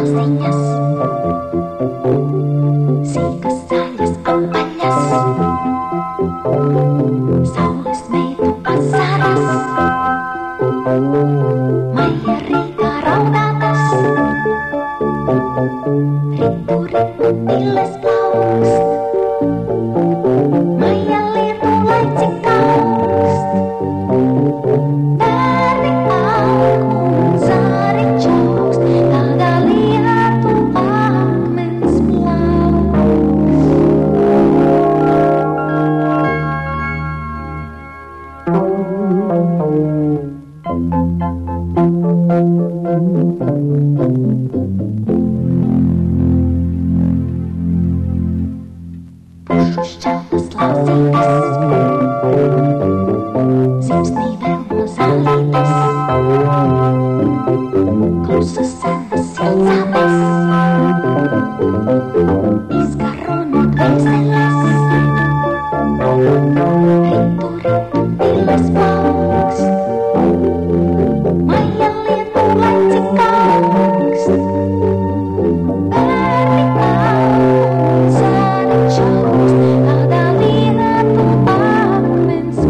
slāziņas, sīkas zaļas apaļas, saules meitu asaras, maija rītā raudātas, ritu, pilles plaukst, maija lietu laici kaukst, bērni aug un zāri čaukst, tādā lietu akmens pušu šķeltas lāzītes, zimsnī vēl no zālītes, klusas senas silcātes, izgaro no dvēseles, ritu, pilles plaukst, maija lietu laici kaukst, bērni aug un zāri čaukst, tādā lietu akmens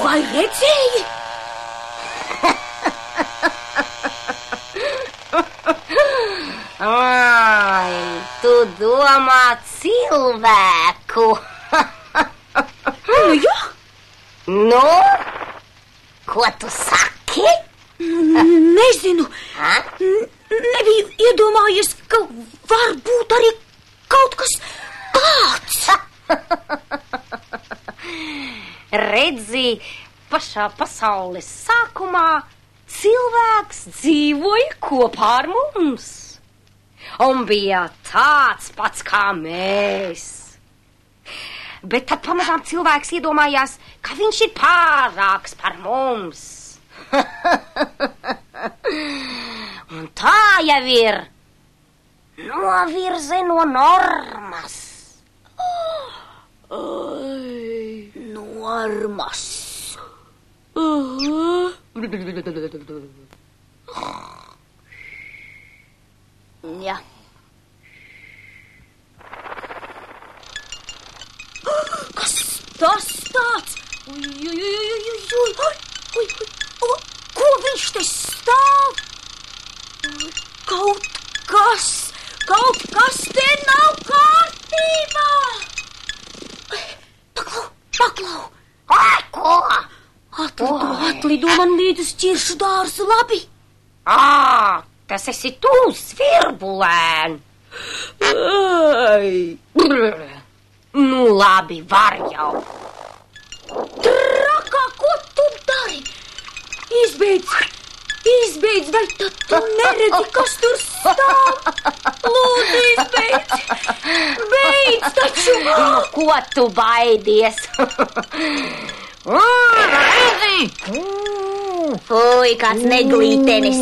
Vai redzēji? Ai, tu domā cilvēku. Nu, jā. Nu, ko tu saki? Nezinu. Nebiju iedomājies, ka var būt arī kaut kas tāds. Redzi, pašā pasaules sākumā cilvēks dzīvoja kopā ar mums un bija tāds pats kā mēs. Bet tad pamazām cilvēks iedomājās, ka viņš ir pārāks par mums. Un tā jau ir. Novirze no normas. Normas. Ja. Kas tas tāds? Ko viņš te stāv? Kaut kas te nav kārtībā. Paklau. Ko? Atlido man līdz uz ķiršu dārzu, labi? Tas esi tu, Svirbulēn. Nu labi, var jau. Trakā, ko tu dari? Izbeidz, vai tad tu neredzi, kas tur stāv? Lūdzu, izbeidz! Beidz taču! Ko tu baidies? Redzi! Fui, kāds neglītenis!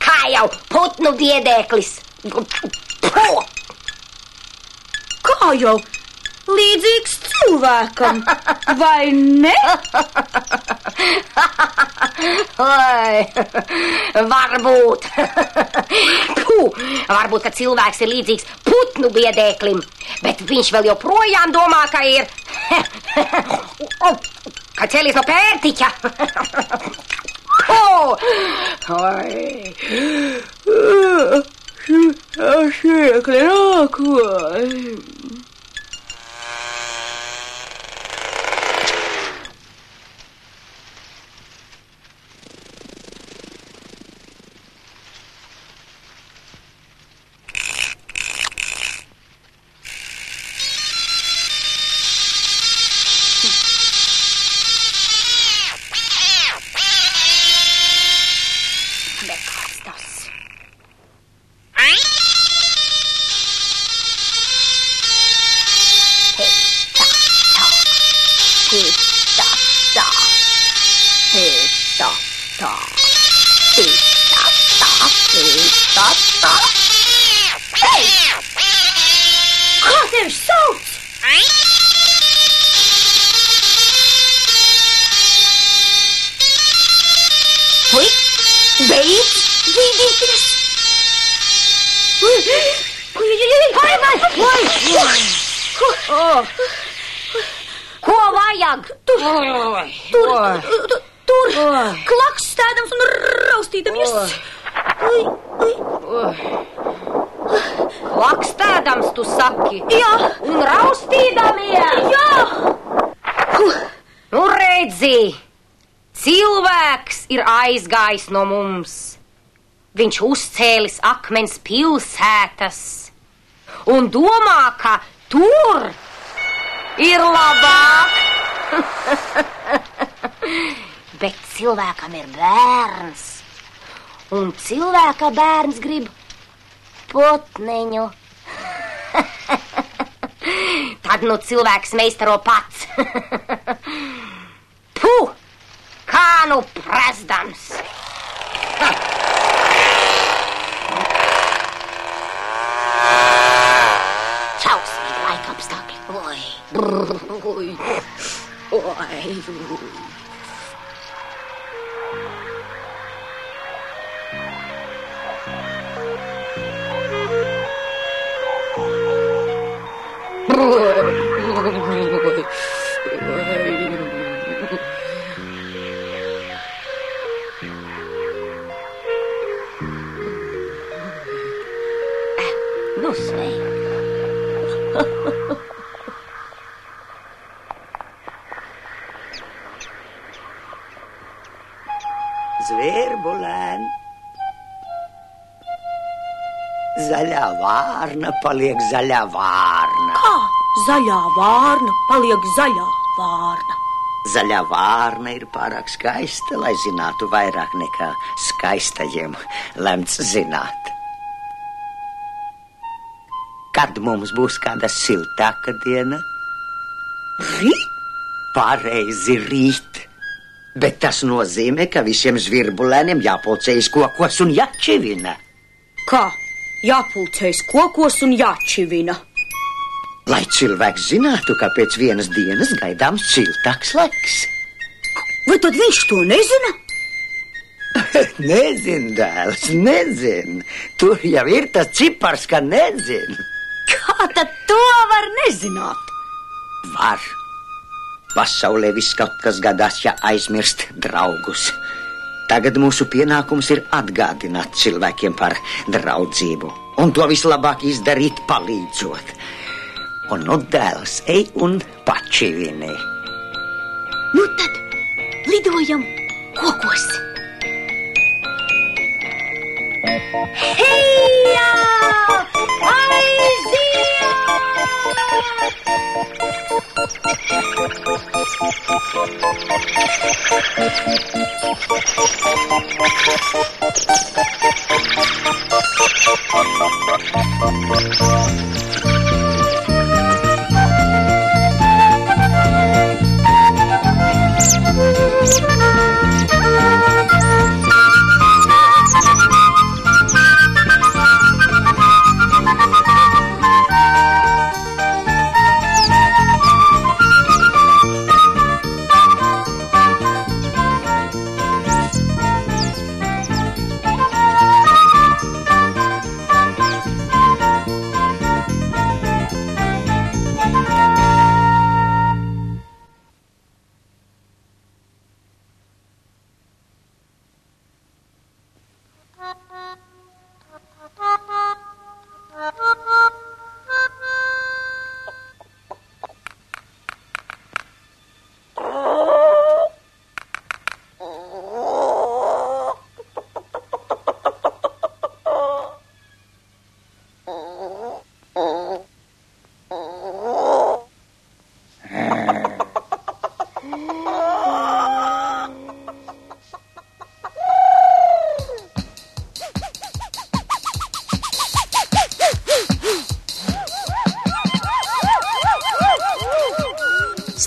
Kā jau putnu biedēklis! Kā jau? Līdzīgs cilvēkam, vai ne? Varbūt. Varbūt, ka cilvēks ir līdzīgs putnu biedēklim, bet viņš vēl joprojām domā, ka ir... ka cēlies no pērtiķa. Šiekli nāko. Kā tevi sauc? Ui, beidz bīdīties! Ko vajag? Tur, klakstēdams un raustīdamies. Klakstēdams, tu saki? Jā. Un raustīdamies? Jā. Nu redzi, cilvēks ir aizgājis no mums. Viņš uzcēlis akmens pilsētas un domā, ka tur ir labāk. Bet cilvēkam ir bērns, un cilvēka bērns grib putniņu. Tad nu cilvēks meistaro pats. Puh, kā nu prezdams. Šausmīgi laika apstākļi. Nu, sveiki. Zvirbulēn. Zaļā vārna paliek zaļā vārna. Kā zaļā vārna paliek zaļā vārna? Zaļā vārna ir pārāk skaista, lai zinātu vairāk nekā skaistajiem lemts zināt. Kad mums būs kāda siltāka diena? Rīt? Pareizi, rīt. Bet tas nozīmē, ka visiem zvirbulēniem jāpulcējas kokos un jāčivina. Kā? Jāpulcējas kokos un jāčivina? Lai cilvēks zinātu, ka pēc vienas dienas gaidāms siltāks laiks. Vai tad viņš to nezina? Nezin, dēls, nezin. Tur jau ir tas cipars, ka nezin. Kā tad to var nezināt? Var. Pasaulē viss kaut kas gadās, ja aizmirst draugus. Tagad mūsu pienākums ir atgādināt cilvēkiem par draudzību. Un to vislabāk izdarīt palīdzot. Un nu, dēls, ej un pačivini. Nu tad lidojam kokos. Heijā!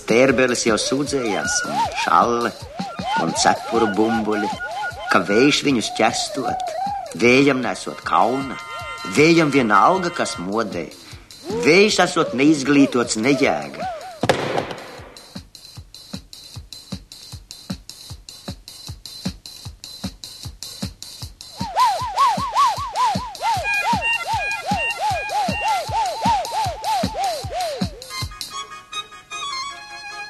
Stērbelis jau sūdzējās, un šalle, un cepuru bumbuļi, ka vējš viņus ķerstot, vējam nesot kauna, vējam vienalga, kas modē, vējš esot neizglītots nejēga.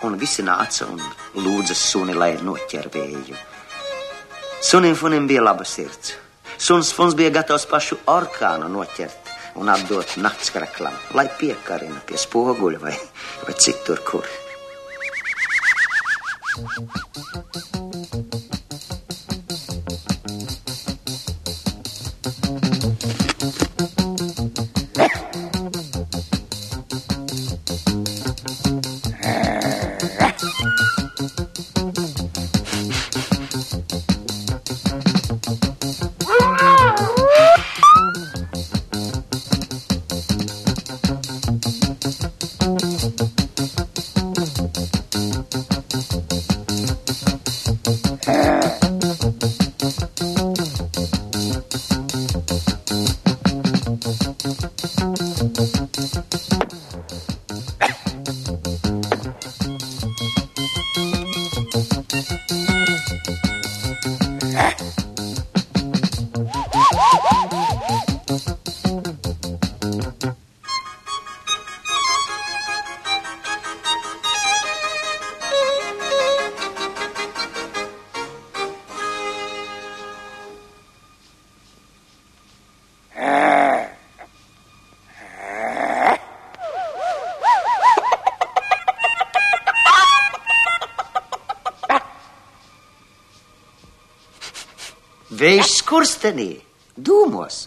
Un visi nāca un lūdza suni, lai noķer vēju. Sunim funim bija laba sirds. Suns funs bija gatavs pašu orkānu noķert un atdot naktskreklam, lai piekarina pie spoguļa vai citur kur. Vējš skurstenī, dūmos,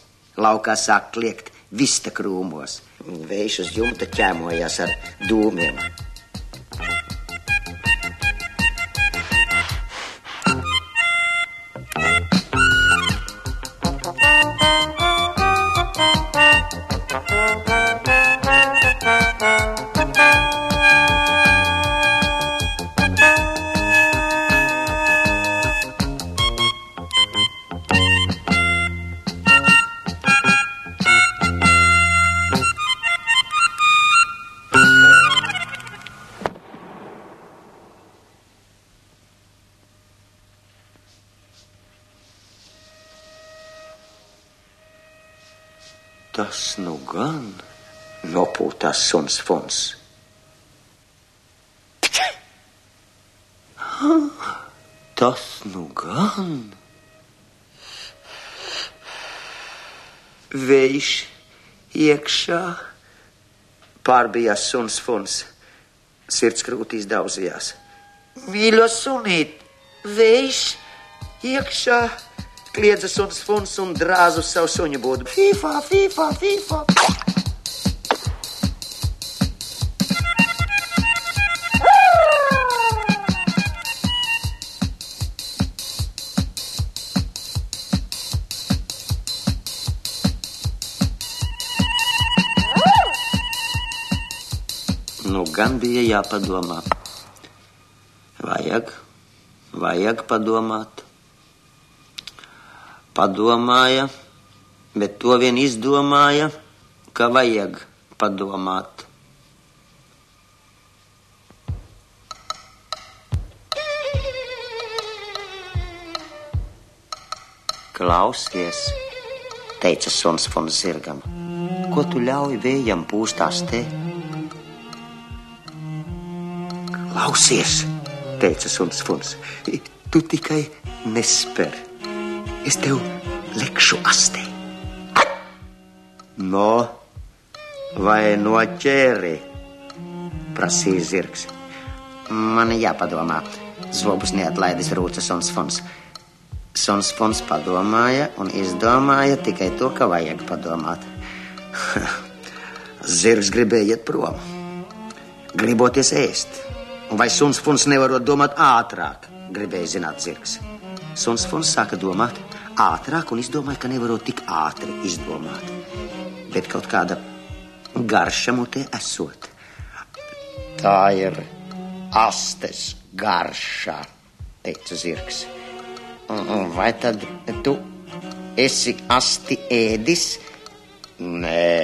laukā sāk kliegt vista krūmos. Vējš uz jumta ķēmojās ar dūmiem. Tas nu gan nopūtās suns Fons. Tas nu gan. Vējš iekšā. Pārbijās suns Fons. Sirds krūtīs daudzījās. Mīļo sunīt, vējš iekšā. Kliedza suns Fons un drāz uz savu suņu būdu. Fīfā, fīfā, fīfā. Nu, gan bija jāpadomā. Vajag padomāt. Padomāja, bet to vien izdomāja, ka vajag padomāt. Klausies, teica suns Fons zirgam, ko tu ļauj vējam pūstās te? Klausies, teica suns Fons, tu tikai nesper. Es tev lekšu astē. No, vai noķēri? Prasīja zirgs. Man jāpadomā. Zvobus neatlaidis rūca suns Fons. Suns Fons padomāja un izdomāja tikai to, ka vajag padomāt. Zirgs gribēja iet prom. Griboties ēst. Un vai suns Fons nevarot domāt ātrāk? Gribēja zināt zirgs. Suns Fons sāka domāt ātrāk un izdomāja, ka nevarot tik ātri izdomāt. Bet kaut kāda garša mutē esot. Tā ir astes garša, teica zirgs. Vai tad tu esi asti ēdis? Nē,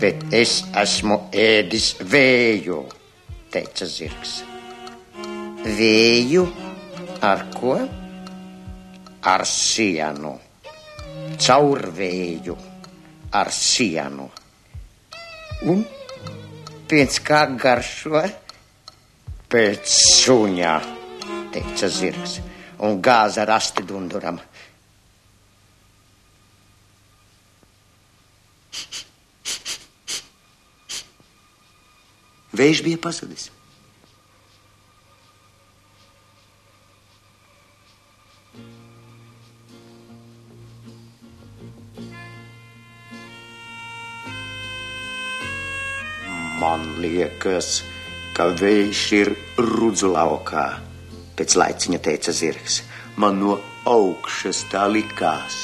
bet es esmu ēdis vēju, teica zirgs. Vēju? Ar ko? Ar sienu. Caur vēju. Ar sienu. Un pēc kā garšo? Pēc suņā, teica zirgs. Un gāza ar asti dunduram. Vējš bija pazudis. Man liekas, ka vējš ir rudzu laukā, pēc laiciņa teica zirgs. Man no augšas tā likās.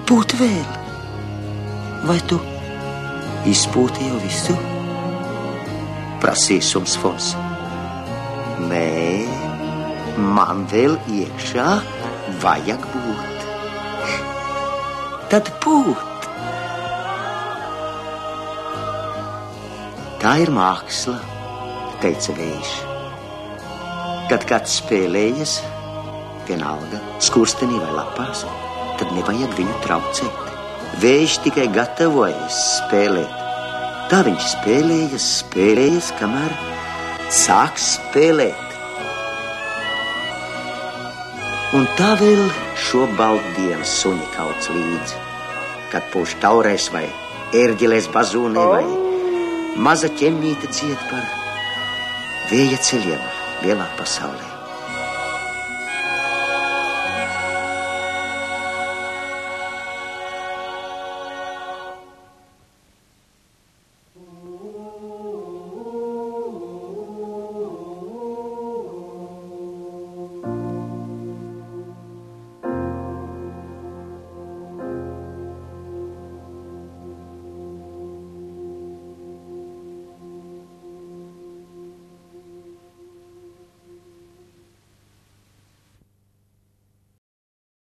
Pūt vēl. Vai tu izpūti jau visu? Prasīja suns Fons. Nē, man vēl iekšā vajag būt. Tad pūt. Tā ir māksla, teica vējš. Kad kāds spēlējas, vienalga, skurstenī vai lapās, tad nevajag viņu traucēt. Vējš tikai gatavojas spēlēt. Tā viņš spēlējas, kamēr sāks spēlēt. Un tā vēl šo baltdienu suņi kauc līdzi, kad pūš taurēs vai ērģelēs bazūnē vai maza ķemmīte dzied par vēja ceļiem lielā pasaulē.